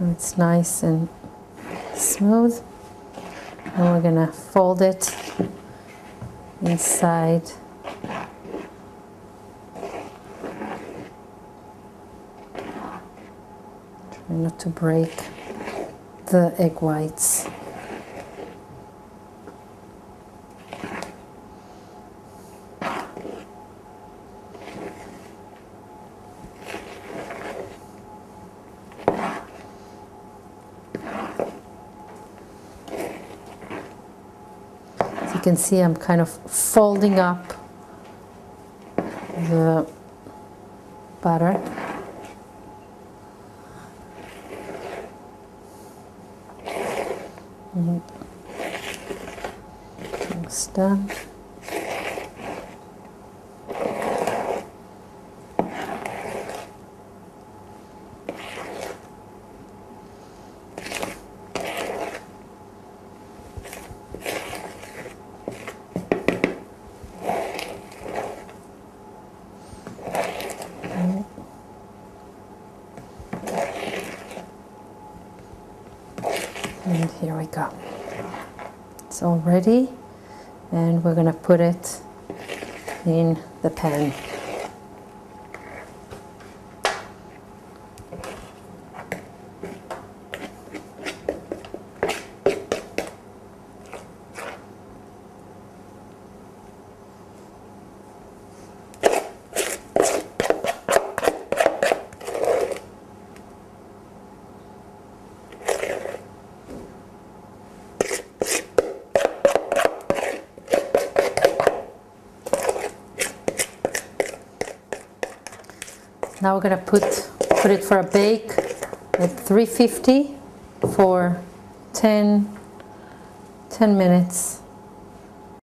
It's nice and smooth. And we're gonna fold it inside. Try not to break the egg whites. As you can see, I'm kind of folding up the butter. It's done. And here we go. It's all ready, and we're going to put it in the pan. Now we're going to put it for a bake at 350 for 10 minutes.